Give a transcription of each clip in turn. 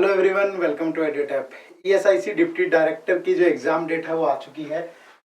Hello everyone, welcome to Edutap. ESIC deputy director की जो exam date है वो आ चुकी है।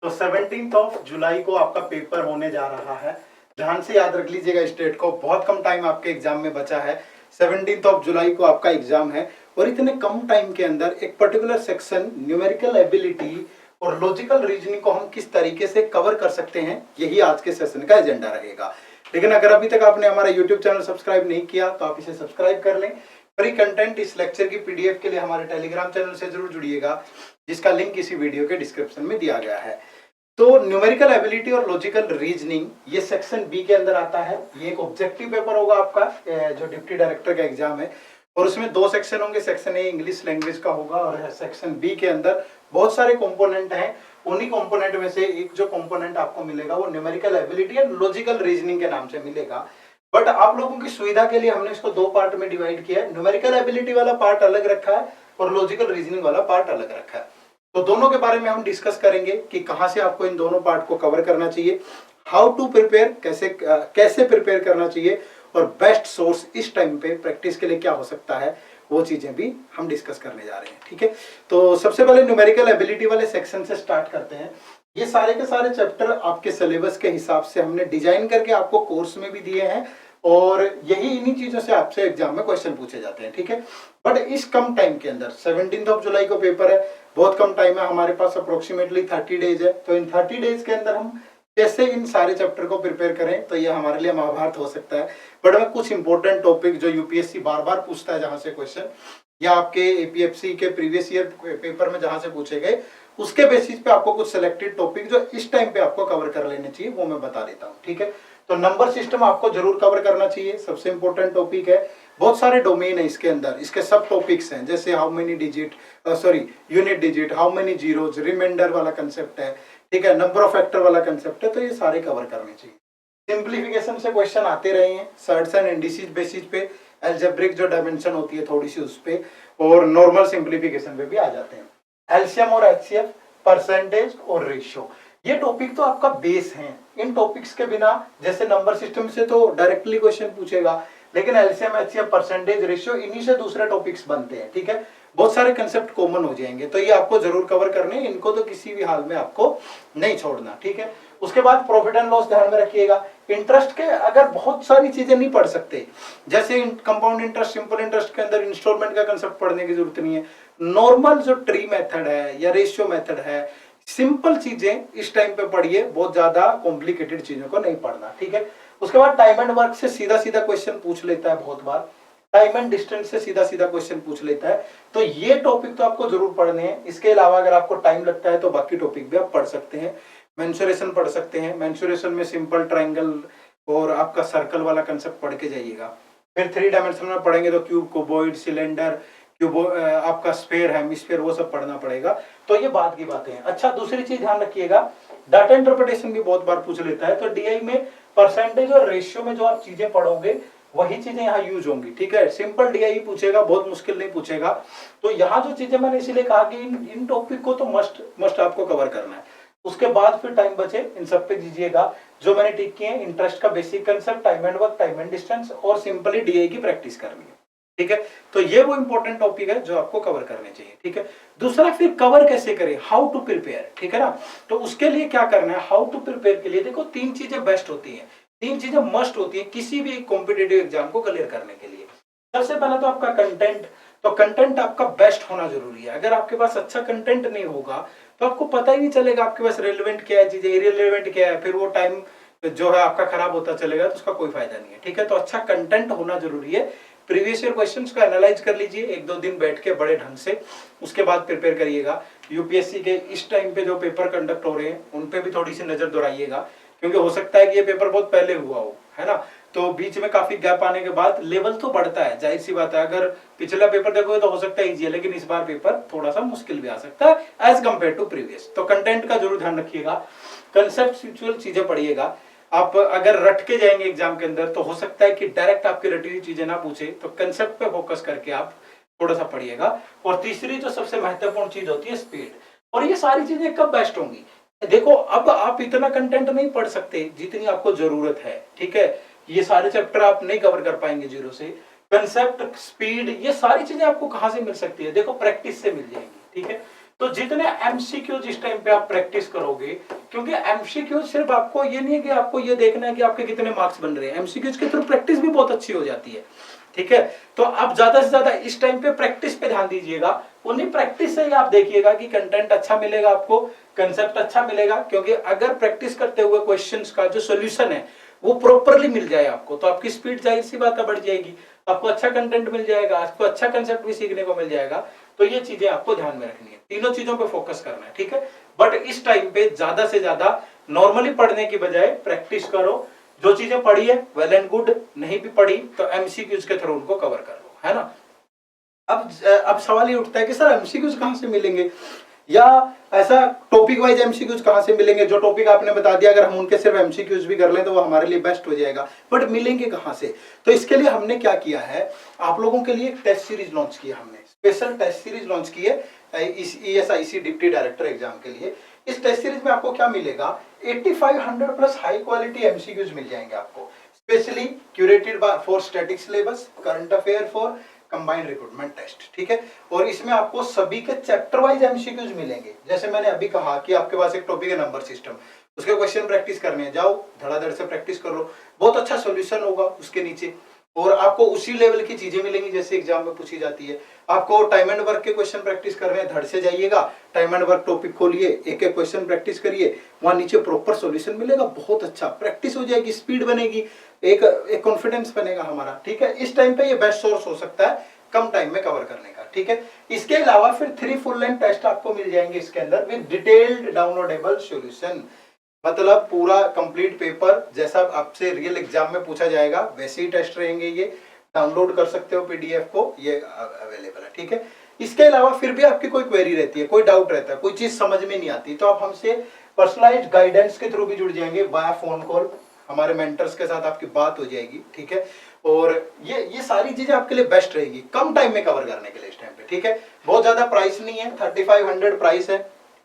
तो 17 जुलाई को आपका पेपर होने जा रहा है। ध्यान से याद रख लीजिएगा इस डेट को, बहुत कम टाइम आपके एग्जाम में बचा है। 17 जुलाई को आपका एग्जाम है और इतने कम टाइम के अंदर एक पर्टिकुलर सेक्शन न्यूमेरिकल एबिलिटी और लॉजिकल रीजनिंग को हम किस तरीके से कवर कर सकते हैं, यही आज के सेशन का एजेंडा रहेगा। लेकिन अगर अभी तक आपने हमारा यूट्यूब चैनल सब्सक्राइब नहीं किया तो आप इसे सब्सक्राइब कर लें। फ्री कंटेंट इस लेक्चर की पीडीएफ के लिए हमारे टेलीग्राम चैनल से जरूर जुड़िएगा, जिसका लिंक इसी वीडियो के डिस्क्रिप्शन में दिया गया है। तो न्यूमेरिकल एबिलिटी और लॉजिकल रीजनिंग ये सेक्शन बी के अंदर आता है। ये एक ऑब्जेक्टिव पेपर होगा आपका, जो डिप्टी डायरेक्टर का एग्जाम है, और उसमें दो सेक्शन होंगे। सेक्शन ए इंग्लिश लैंग्वेज का होगा और सेक्शन बी के अंदर बहुत सारे कंपोनेंट हैं। उन्हीं कंपोनेंट में से एक जो कंपोनेंट आपको मिलेगा वो न्यूमेरिकल एबिलिटी और लॉजिकल रीजनिंग के नाम से मिलेगा। बट आप लोगों की सुविधा के लिए हमने इसको दो पार्ट में डिवाइड किया है। न्यूमेरिकल एबिलिटी वाला पार्ट अलग रखा है और लॉजिकल रीजनिंग वाला पार्ट अलग रखा है। तो दोनों के बारे में हम डिस्कस करेंगे कि कहां से आपको इन दोनों पार्ट को कवर करना चाहिए, हाउ टू प्रिपेयर, कैसे प्रिपेयर करना चाहिए, और बेस्ट सोर्स इस टाइम पे प्रैक्टिस के लिए क्या हो सकता है, वो चीजें भी हम डिस्कस करने जा रहे हैं। ठीक है, तो सबसे पहले न्यूमेरिकल एबिलिटी वाले सेक्शन से स्टार्ट करते हैं। ये सारे के सारे चैप्टर आपके सिलेबस के हिसाब से हमने डिजाइन करके आपको कोर्स में भी दिए हैं और यही इन्हीं चीजों से आपसे एग्जाम में क्वेश्चन पूछे जाते हैं। ठीक है, बट इस कम टाइम के अंदर 17 जुलाई को पेपर है, बहुत कम टाइम है हमारे पास, अप्रोक्सीमेटली 30 डेज है। तो इन 30 डेज के अंदर हम कैसे इन सारे चैप्टर को प्रिपेयर करें, तो ये हमारे लिए महाभारत हो सकता है। बट मैं कुछ इंपॉर्टेंट टॉपिक जो यूपीएससी बार बार पूछता है जहां से क्वेश्चन, या आपके एपीएफसी के प्रीवियस ईयर पेपर में जहां से पूछे गए, उसके बेसिस पे आपको कुछ सिलेक्टेड टॉपिक जो इस टाइम पे आपको कवर कर लेने चाहिए वो मैं बता देता हूँ। ठीक है, तो नंबर सिस्टम आपको जरूर कवर करना चाहिए, सबसे इंपॉर्टेंट टॉपिक है। बहुत सारे डोमेन है इसके अंदर, इसके सब टॉपिक्स हैं, जैसे how many digit, unit digit, how many zeros, reminder वाला कंसेप्ट है। ठीक है, नंबर ऑफ फैक्टर वाला कंसेप्ट है, तो ये सारे कवर करने चाहिए। सिंप्लीफिकेशन से क्वेश्चन आते रहे हैं, सर्ट्स एंड इंडिसेस बेसिस पे, अलजेब्रिक जो डायमेंशन होती है थोड़ी सी उस पे, और नॉर्मल सिंप्लीफिकेशन पे भी आ जाते हैं। एलसीएम और एचसीएफ, परसेंटेज और रेशियो, ये टॉपिक तो आपका बेस है। इन टॉपिक्स के बिना, जैसे नंबर सिस्टम से तो डायरेक्टली क्वेश्चन पूछेगा, लेकिन एलसीएम, एचसीएफ, परसेंटेज, रेशियो, इन्हीं से दूसरे टॉपिक्स बनते हैं। ठीक है, बहुत सारे कंसेप्ट कॉमन हो जाएंगे, तो ये आपको जरूर कवर करने, इनको तो किसी भी हाल में आपको नहीं छोड़ना। ठीक है, उसके बाद प्रॉफिट एंड लॉस ध्यान में रखिएगा। इंटरेस्ट के अगर बहुत सारी चीजें नहीं पढ़ सकते, जैसे कंपाउंड इंटरेस्ट, सिंपल इंटरेस्ट के अंदर इंस्टॉलमेंट का कंसेप्ट पढ़ने की जरूरत नहीं है। नॉर्मल जो ट्री मेथड है या रेशियो मेथड है, सिंपल चीजें इस टाइम पे पढ़िए, बहुत ज्यादा कॉम्प्लिकेटेड चीजों को नहीं पढ़ना। ठीक है, उसके बाद टाइम एंड वर्क से सीधा सीधा क्वेश्चन पूछ लेता है, बहुत बार टाइम एंड डिस्टेंस से सीधा सीधा क्वेश्चन पूछ लेता है। तो ये टॉपिक तो आपको जरूर पढ़ने हैं। इसके अलावा अगर आपको टाइम लगता है तो बाकी टॉपिक भी आप पढ़ सकते हैं। मेंसुरेशन पढ़ सकते हैं, मेंसुरेशन में सिंपल ट्रायंगल और आपका सर्कल वाला कंसेप्ट पढ़ के जाइएगा। फिर 3 डायमेंशन में पढ़ेंगे तो क्यूब, क्यूबॉइड, सिलेंडर, आपका स्फीयर, हेमिस्फीयर, वो सब पढ़ना पड़ेगा। तो ये बात की बातें हैं। अच्छा, दूसरी चीज ध्यान रखिएगा, डाटा इंटरप्रिटेशन भी बहुत बार पूछ लेता है। तो डीआई में परसेंटेज और रेशियो में जो आप चीजें पढ़ोगे वही चीजें यहाँ यूज होंगी। ठीक है, सिंपल डीआई पूछेगा, बहुत मुश्किल नहीं पूछेगा। तो यहाँ जो चीजें मैंने इसीलिए कहा कि इन टॉपिक को तो मस्ट आपको कवर करना है। उसके बाद फिर टाइम बचे इन सब पे दीजिएगा जो मैंने टिक किए हैं, इंटरेस्ट का basic concept, time and work, time and distance, और सिंपली डीआई की प्रैक्टिस करनी है। ठीक है, तो ये वो इंपॉर्टेंट टॉपिक है जो आपको कवर करने चाहिए। ठीक है, दूसरा फिर कवर कैसे करें, हाउ टू प्रिपेयर। ठीक है ना, तो उसके लिए क्या करना है, हाउ टू प्रिपेयर के लिए देखो 3 चीजें बेस्ट होती हैं, 3 चीजें मस्ट होती है किसी भी कॉम्पिटिटिव एग्जाम को क्लियर करने के लिए। सबसे पहला तो आपका कंटेंट, तो कंटेंट आपका बेस्ट होना जरूरी है। अगर आपके पास अच्छा कंटेंट नहीं होगा तो आपको पता ही नहीं चलेगा आपके पास रेलेवेंट क्या है चीजें, इररिलेवेंट क्या है, फिर वो टाइम जो है आपका खराब होता चलेगा, तो उसका कोई फायदा नहीं है। ठीक है, तो अच्छा कंटेंट होना जरूरी है। प्रीवियस ईयर क्वेश्चंस को एनालाइज कर लीजिए 1-2 दिन बैठ के बड़े ढंग से, उसके बाद प्रिपेयर करिएगा। यूपीएससी के इस टाइम पे जो पेपर कंडक्ट हो रहे हैं उन पे भी थोड़ी सी नजर दौड़ाइएगा, क्योंकि हो सकता है कि ये पेपर बहुत पहले हुआ हो, है ना, तो बीच में काफी गैप आने के बाद लेवल तो बढ़ता है, जाहिर सी बात है। अगर पिछला पेपर देखोगे तो हो सकता है इजी है, लेकिन इस बार पेपर थोड़ा सा मुश्किल भी आ सकता है एज कंपेयर टू प्रीवियस। तो कंटेंट का जरूर ध्यान रखिएगा, कंसेप्चुअल चीजें पढ़िएगा। आप अगर रट के जाएंगे एग्जाम के अंदर तो हो सकता है कि डायरेक्ट आपकी रटी हुई चीजें ना पूछे, तो कंसेप्ट पे फोकस करके आप थोड़ा सा पढ़िएगा। और तीसरी जो सबसे महत्वपूर्ण चीज होती है स्पीड। और ये सारी चीजें कब बेस्ट होंगी, देखो अब आप इतना कंटेंट नहीं पढ़ सकते जितनी आपको जरूरत है। ठीक है, ये सारे चैप्टर आप नहीं कवर कर पाएंगे जीरो से, कंसेप्ट, स्पीड, ये सारी चीजें आपको कहां से मिल सकती है? देखो प्रैक्टिस से मिल जाएंगी, ठीक है। तो जितने एमसीक्यू जिस टाइम पे आप प्रैक्टिस करोगे, क्योंकि एमसीक्यू सिर्फ आपको ये नहीं है कि आपको ये देखना है कि आपके कितने मार्क्स बन रहे हैं, एमसीक्यूज के थ्रू प्रैक्टिस भी बहुत अच्छी हो जाती है, ठीक है। तो आप ज्यादा से ज्यादा इस टाइम पे प्रैक्टिस पे ध्यान दीजिएगा। उन्हीं प्रैक्टिस से ही आप देखिएगा कि कंटेंट अच्छा मिलेगा आपको, कंसेप्ट अच्छा मिलेगा, क्योंकि अगर प्रैक्टिस करते हुए क्वेश्चंस का जो सोल्यूशन है वो प्रॉपरली मिल जाए आपको, तो आपकी स्पीड जाहिर सी बात है बढ़ जाएगी, आपको अच्छा कंटेंट मिल जाएगा, आपको अच्छा कंसेप्ट भी सीखने को मिल जाएगा। तो ये चीजें आपको ध्यान में रखनी है, तीनों चीजों पे फोकस करना है, ठीक है। बट इस टाइम पे ज्यादा से ज्यादा नॉर्मली पढ़ने की बजाय प्रैक्टिस करो। जो चीजें पढ़ी है वेल एंड गुड, नहीं भी पढ़ी तो एमसीक्यूज के थ्रू उनको कवर कर लो, है ना। अब सवाल ये उठता है कि सर एमसीक्यूज कहां से मिलेंगे, या ऐसा टॉपिक वाइज एमसीक्यूज कहां से मिलेंगे? जो टॉपिक आपने बता दिया अगर हम उनके सिर्फ एमसीक्यूज भी कर लें तो वो हमारे लिए बेस्ट हो जाएगा, बट मिलेंगे कहां से? तो इसके लिए हमने क्या किया है, आप लोगों के लिए एक टेस्ट सीरीज लॉन्च की है, हमने स्पेशल टेस्ट सीरीज लॉन्च की है इस ईएसआईसी डिप्टी डायरेक्टर एग्जाम के लिए। इस टेस्ट सीरीज में आपको क्या मिलेगा, 8500 प्लस हाई क्वालिटी एमसीक्यूज मिल जाएंगे आपको, specially curated for static syllabus, current affair for combined recruitment test, ठीक है। और इसमें आपको सभी के चैप्टर वाइज एमसीक्यूज मिलेंगे। जैसे मैंने अभी कहा कि आपके पास एक टॉपिक है नंबर सिस्टम, उसके क्वेश्चन प्रैक्टिस करने हैं, जाओ धड़ाधड़ से प्रैक्टिस कर लो, बहुत अच्छा सॉल्यूशन होगा उसके नीचे, और आपको उसी लेवल की चीजें मिलेंगी जैसे एग्जाम में पूछी जाती है। आपको टाइम एंड वर्क के क्वेश्चन प्रैक्टिस कर रहे हैं, धड़ से जाइएगा, टाइम एंड वर्क टॉपिक खोलिए, एक एक क्वेश्चन प्रैक्टिस करिए, वहां नीचे प्रॉपर सॉल्यूशन मिलेगा, बहुत अच्छा प्रैक्टिस हो जाएगी, स्पीड बनेगी, एक कॉन्फिडेंस बनेगा हमारा, ठीक है। इस टाइम पे ये बेस्ट सोर्स हो सकता है कम टाइम में कवर करने का, ठीक है। इसके अलावा फिर 3 फुल लेंथ टेस्ट आपको मिल जाएंगे इसके अंदर विद डिटेल्ड डाउनलोडेबल सॉल्यूशन, मतलब पूरा कंप्लीट पेपर जैसा आपसे रियल एग्जाम में पूछा जाएगा वैसे ही टेस्ट रहेंगे, ये डाउनलोड कर सकते हो पीडीएफ को, ये अवेलेबल है, ठीक है। इसके अलावा फिर भी आपकी कोई क्वेरी रहती है, कोई डाउट रहता है, कोई चीज समझ में नहीं आती, तो आप हमसे पर्सनलाइज्ड गाइडेंस के थ्रू भी जुड़ जाएंगे बाय फोन कॉल, हमारे मेंटर्स के साथ आपकी बात हो जाएगी, ठीक है। और ये सारी चीजें आपके लिए बेस्ट रहेगी कम टाइम में कवर करने के लिए इस टाइम पे, ठीक है। बहुत ज्यादा प्राइस नहीं है, 3500 प्राइस है,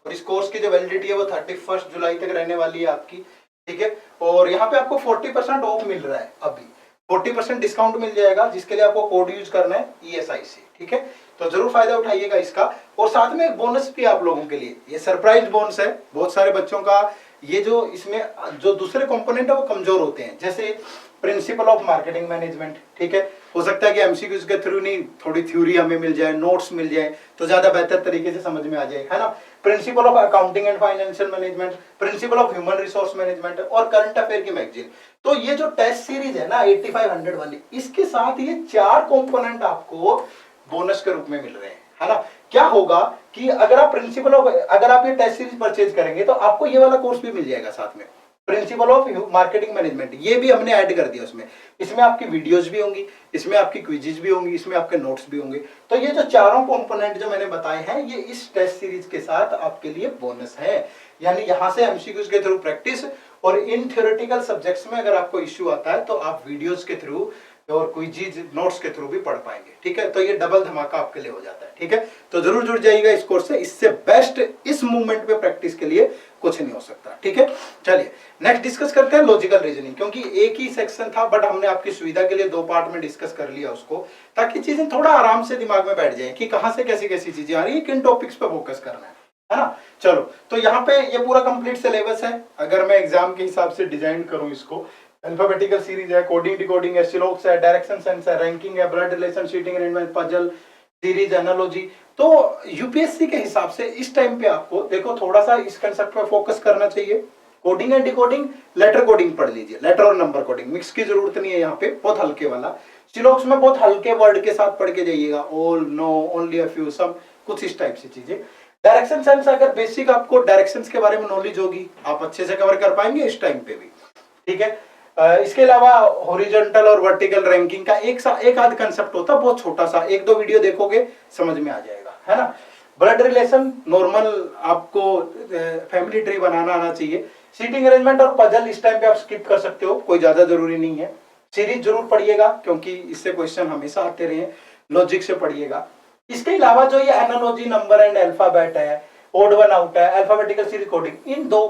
और इस कोर्स की जो वैलिडिटी है वो 31 जुलाई तक रहने वाली है आपकी, ठीक है। और यहाँ पे आपको 40% ऑफ मिल रहा है, अभी 40% डिस्काउंट मिल जाएगा, जिसके लिए आपको कोड यूज करना है ESIC, ठीक है। तो जरूर फायदा उठाइएगा इसका। और साथ में एक बोनस भी आप लोगों के लिए, ये सरप्राइज बोनस है। बहुत सारे बच्चों का ये जो इसमें जो दूसरे कंपोनेंट है वो कमजोर होते हैं, जैसे प्रिंसिपल ऑफ मार्केटिंग मैनेजमेंट, ठीक है। हो सकता है कि एमसीक्यूज के थ्रू नहीं, थोड़ी थ्योरी हमें मिल जाए, नोट्स मिल जाए तो ज्यादा बेहतर तरीके से समझ में आ जाए, है ना। Principle of accounting and financial management, principle of human resource management और करंट अफेयर की मैगजीन। तो ये जो टेस्ट सीरीज है ना 8500 वाली, इसके साथ ये 4 कंपोनेंट आपको बोनस के रूप में मिल रहे हैं, है ना। क्या होगा कि अगर आप अगर आप ये टेस्ट सीरीज परचेज करेंगे तो आपको ये वाला कोर्स भी मिल जाएगा साथ में, प्रिंसिपल ऑफ मार्केटिंग मैनेजमेंट, ये भी हमने ऐड कर दिया उसमें। इसमें आपकी वीडियोस भी होंगी, इसमें आपकी क्विजेज भी होंगी, इसमें आपके नोट्स भी होंगे। तो ये जो चारों कंपोनेंट जो मैंने बताए हैं ये इस टेस्ट सीरीज के साथ आपके लिए बोनस है। यानी यहाँ से एमसीक्यूज के थ्रू प्रैक्टिस, और इन थ्योरेटिकल सब्जेक्ट्स में अगर आपको इश्यू आता है तो आप वीडियोस के थ्रू और कोई चीज नोट्स के थ्रू भी पढ़ पाएंगे, ठीक है। तो ये डबल धमाका आपके लिए हो जाता है, ठीक है। तो जरूर जुड़ जाइएगा इस कोर्स से, इससे बेस्ट इस मूवमेंट पे प्रैक्टिस के लिए कुछ नहीं हो सकता, ठीक है। चलिए नेक्स्ट डिस्कस करते हैं लॉजिकल रीजनिंग, क्योंकि एक ही सेक्शन था बट हमने आपकी सुविधा के लिए 2 पार्ट में डिस्कस कर लिया उसको, ताकि चीजें थोड़ा आराम से दिमाग में बैठ जाए कि कहां से कैसी कैसी चीजें आ रही है, किन टॉपिक्स पे फोकस करना है ना। चलो, तो यहाँ पे ये पूरा कंप्लीट सिलेबस है। अगर मैं एग्जाम के हिसाब से डिजाइन करूं इसको, अल्फाबेटिकल सीरीज है, कोडिंग डिकोडिंग है, सिलोक्स है, डायरेक्शन सेंस है, रैंकिंग है, blood relation, sheeting arrangement, puzzle, series, analogy. तो यूपीएससी के हिसाब से इस टाइम पे आपको देखो थोड़ा सा इस कंसेप्ट पे फोकस करना चाहिए। Coding and decoding, letter coding पढ़ लीजिए, लेटर और नंबर कोडिंग, मिक्स की जरूरत नहीं है यहाँ पे, बहुत हल्के वाला। सिलोक्स में बहुत हल्के वर्ड के साथ पढ़ के जाइएगा, all, no, only, a few, some, कुछ इस टाइप से चीजें। डायरेक्शन सेंस, अगर बेसिक आपको डायरेक्शंस के बारे में नॉलेज होगी आप अच्छे से कवर कर पाएंगे इस टाइम पे भी, ठीक है। इसके अलावा हॉरिजॉन्टल और वर्टिकल रैंकिंग का एक आध कंसेप्ट होता है, बहुत छोटा सा, 1-2 वीडियो देखोगे समझ में आ जाएगा, है ना। ब्लड रिलेशन नॉर्मल आपको फैमिली ट्री बनाना आना चाहिए। सीटिंग अरेंजमेंट और पजल इस टाइम पे आप स्किप कर सकते हो, कोई ज्यादा जरूरी नहीं है। सीरीज जरूर पढ़िएगा क्योंकि इससे क्वेश्चन हमेशा आते रहे, लॉजिक से पढ़िएगा। इसके अलावा जो ये एनालॉजी, नंबर एंड अल्फाबेट है, ओड वन आउट है, अल्फाबेटिकल सीरीज कोडिंग, इन दो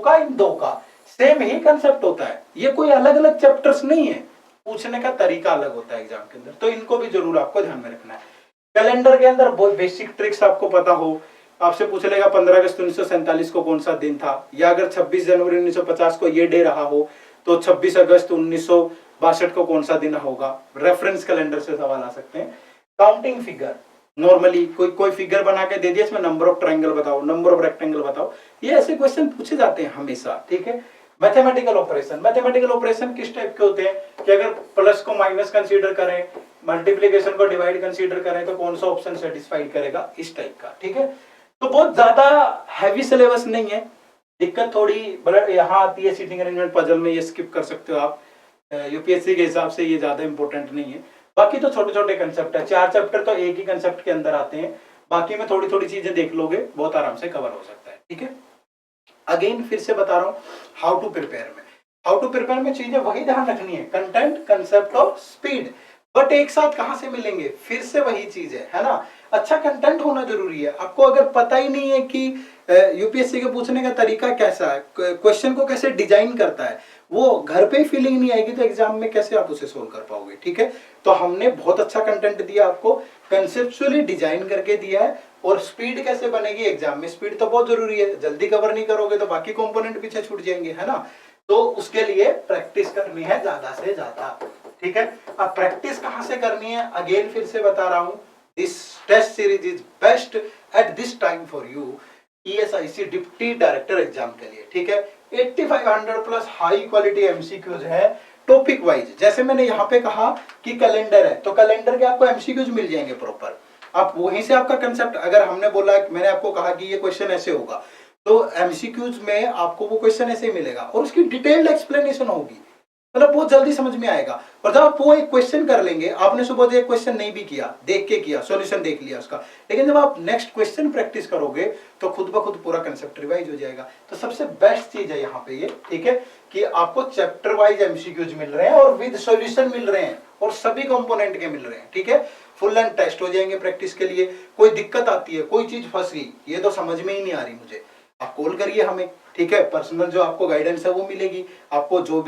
का सेम ही कंसेप्ट होता है, ये कोई अलग अलग चैप्टर्स नहीं है, पूछने का तरीका अलग होता है एग्जाम के अंदर, तो इनको भी जरूर आपको ध्यान में रखना है। कैलेंडर के अंदर बहुत बेसिक ट्रिक्स आपको पता हो, आपसे पूछ लेगा 15 अगस्त 1947 को कौन सा दिन था, या अगर 26 जनवरी 1950 को ये डे रहा हो तो 26 अगस्त 1962 को कौन सा दिन होगा। रेफरेंस कैलेंडर से सवाल आ सकते हैं। काउंटिंग फिगर, नॉर्मली कोई फिगर बना के दे दिया, इसमें नंबर ऑफ ट्रायंगल बताओ, नंबर ऑफ रेक्टेंगल बताओ, ये ऐसे क्वेश्चन पूछे जाते हैं हमेशा, ठीक है। मैथमेटिकल ऑपरेशन, मैथमेटिकल ऑपरेशन किस टाइप के होते हैं कि अगर प्लस को माइनस कंसीडर करें, मल्टीप्लिकेशन को डिवाइड कंसीडर करें तो कौन सा ऑप्शन सेटिस्फाइड करेगा, इस टाइप का, ठीक है। तो बहुत ज्यादा हैवी सिलेबस नहीं है, दिक्कत थोड़ी यहाँ आती है सीटिंग अरेंजमेंट पजल में, ये स्किप कर सकते हो आप, यूपीएससी के हिसाब से ये ज्यादा इंपॉर्टेंट नहीं है। बाकी तो छोटे छोटे कंसेप्ट है, 4 चैप्टर तो एक ही कंसेप्ट के अंदर आते हैं, बाकी में थोड़ी थोड़ी चीजें देख लोगे, बहुत आराम से कवर हो सकता है, ठीक है। अगेन फिर से बता रहा हूँ, हाउ टू प्रिपेयर में चीजें वही ध्यान रखनी है, कंटेंट, कंसेप्ट और स्पीड, बट एक साथ कहां से मिलेंगे, फिर से वही चीज है ना। अच्छा कंटेंट होना जरूरी है। आपको अगर पता ही नहीं है कि यूपीएससी के पूछने का तरीका कैसा है, क्वेश्चन को कैसे डिजाइन करता है, वो घर पे ही फीलिंग नहीं आएगी तो एग्जाम में कैसे आप उसे सोल्व कर पाओगे, ठीक है। तो हमने बहुत अच्छा कंटेंट दिया आपको, कंसेप्चुअली डिजाइन करके दिया है, और स्पीड कैसे बनेगी एग्जाम में, स्पीड तो बहुत जरूरी है, जल्दी कवर नहीं करोगे तो बाकी कंपोनेंट पीछे छूट जाएंगे, है ना। तो उसके लिए प्रैक्टिस करनी है ज्यादा से ज्यादा, ठीक है। अब प्रैक्टिस कहां से करनी है, अगेन फिर से बता रहा हूं, this test series is best at this time for you, ESIC deputy director exam के लिए, ठीक है। 8500 प्लस हाई क्वालिटी एमसीक्यूज है टॉपिक वाइज। जैसे मैंने यहाँ पे कहा कि कैलेंडर है, तो कैलेंडर के आपको एमसीक्यूज मिल जाएंगे प्रॉपर, आप वहीं से आपका कंसेप्ट, अगर हमने बोला, मैंने आपको कहा कि ये क्वेश्चन ऐसे होगा, तो एमसीक्यूज में आपको वो क्वेश्चन ऐसे ही मिलेगा और उसकी डिटेल्ड एक्सप्लेनेशन होगी, मतलब बहुत जल्दी समझ में आएगा। और जब आप वो एक क्वेश्चन कर लेंगे, आपने सुबह एक क्वेश्चन नहीं भी किया, देख के किया, सॉल्यूशन देख लिया उसका, लेकिन जब आप नेक्स्ट क्वेश्चन प्रैक्टिस करोगे तो खुद ब खुद पूरा कंसेप्ट रिवाइज हो जाएगा। तो सबसे बेस्ट चीज है यहाँ पे ये, ठीक है, कि आपको चैप्टर वाइज एमसीक्यूज मिल रहे हैं और विद सॉल्यूशन मिल रहे हैं और सभी कंपोनेंट के मिल रहे हैं, ठीक है। फुल एंड टेस्ट हो जाएंगे प्रैक्टिस के लिए। कोई दिक्कत आती है, कोई चीज फंस गई, ये तो समझ में ही नहीं आ रही मुझे, आप कॉल करिए हमें, ठीक है। पर्सनल जो आपको गाइडेंस है वो मिलेगी आपको, जो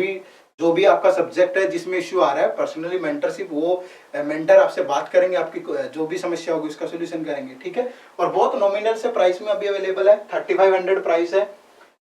भी आपका सब्जेक्ट है जिसमें इश्यू आ रहा है, पर्सनली मेंटरशिप, वो मेंटर आपसे बात करेंगे, आपकी जो भी समस्या होगी उसका सोल्यूशन करेंगे, ठीक है। और बहुत नॉमिनल से प्राइस में अभी अवेलेबल है, 3500 प्राइस है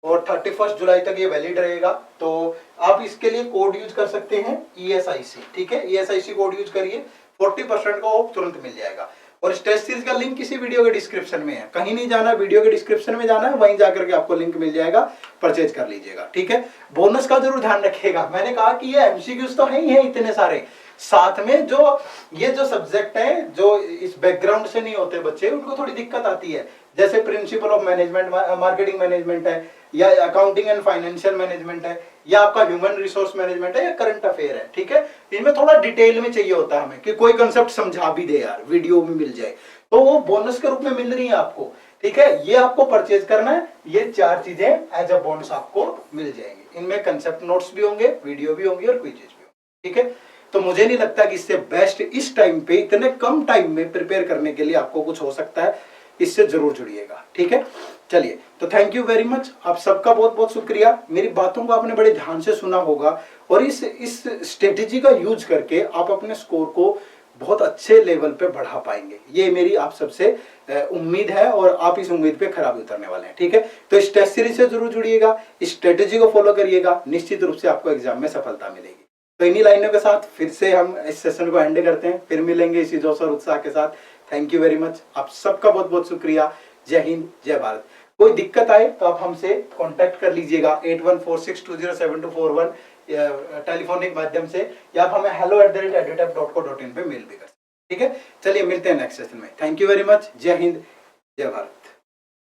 और 31 जुलाई तक ये वैलिड रहेगा। तो आप इसके लिए कोड यूज कर सकते हैं ESIC, ठीक है। ESIC कोड यूज करिए, 40% का ऑफ तुरंत मिल जाएगा। और इस टेस्ट सीरीज का लिंक किसी वीडियो के डिस्क्रिप्शन में है, कहीं नहीं जाना, वीडियो के डिस्क्रिप्शन में जाना है, वहीं जाकर के आपको लिंक मिल जाएगा, परचेज कर लीजिएगा, ठीक है। बोनस का जरूर ध्यान रखिएगा, मैंने कहा कि ये एमसीक्यूज तो है ही है इतने सारे, साथ में जो ये जो सब्जेक्ट है, जो इस बैकग्राउंड से नहीं होते बच्चे, उनको थोड़ी दिक्कत आती है, जैसे principle of management, marketing management है, या अकाउंटिंग एंड फाइनेंशियल मैनेजमेंट है, या आपका ह्यूमन रिसोर्स मैनेजमेंट है, या करंट अफेयर है, ठीक है। इनमें थोड़ा डिटेल में चाहिए होता है हमें कि कोई कंसेप्ट समझा भी दे यार, वीडियो में मिल जाए, तो वो बोनस के रूप में मिल रही है आपको, ठीक है। ये आपको परचेज करना है, ये 4 चीजें एज अ बोनस आपको मिल जाएंगी। इनमें कंसेप्ट नोट्स भी होंगे, वीडियो भी होंगी और क्विज़ेस भी होंगे, ठीक है। तो मुझे नहीं लगता कि इससे बेस्ट इस टाइम पे, इतने कम टाइम में प्रिपेयर करने के लिए आपको कुछ हो सकता है, इससे जरूर जुड़िएगा, ठीक है। चलिए, तो थैंक यू वेरी मच, आप सबका बहुत बहुत शुक्रिया। मेरी बातों को आपने बड़े ध्यान से सुना होगा और इस स्ट्रेटेजी का यूज करके आप अपने स्कोर को बहुत अच्छे लेवल पे बढ़ा पाएंगे, ये मेरी आप सबसे उम्मीद है और आप इस उम्मीद पे खरा भी उतरने वाले हैं, ठीक है। तो इस टेस्ट सीरीज से जरूर जुड़िएगा, इस स्ट्रेटेजी को फॉलो करिएगा, निश्चित रूप से आपको एग्जाम में सफलता मिलेगी। तो इन्हीं लाइनों के साथ फिर से हम इस सेशन को एंड करते हैं, फिर मिलेंगे इसी जोश और उत्साह के साथ। थैंक यू वेरी मच, आप सबका बहुत बहुत शुक्रिया। जय हिंद, जय भारत। कोई दिक्कत आए तो आप हमसे कांटेक्ट कर लीजिएगा 8146207241 टेलीफोनिक माध्यम से, या आप हमें hello@edutech.co.in पे मेल भी कर सकते हैं, ठीक है। चलिए मिलते हैं नेक्स्ट सेशन में। थैंक यू वेरी मच, जय हिंद, जय भारत।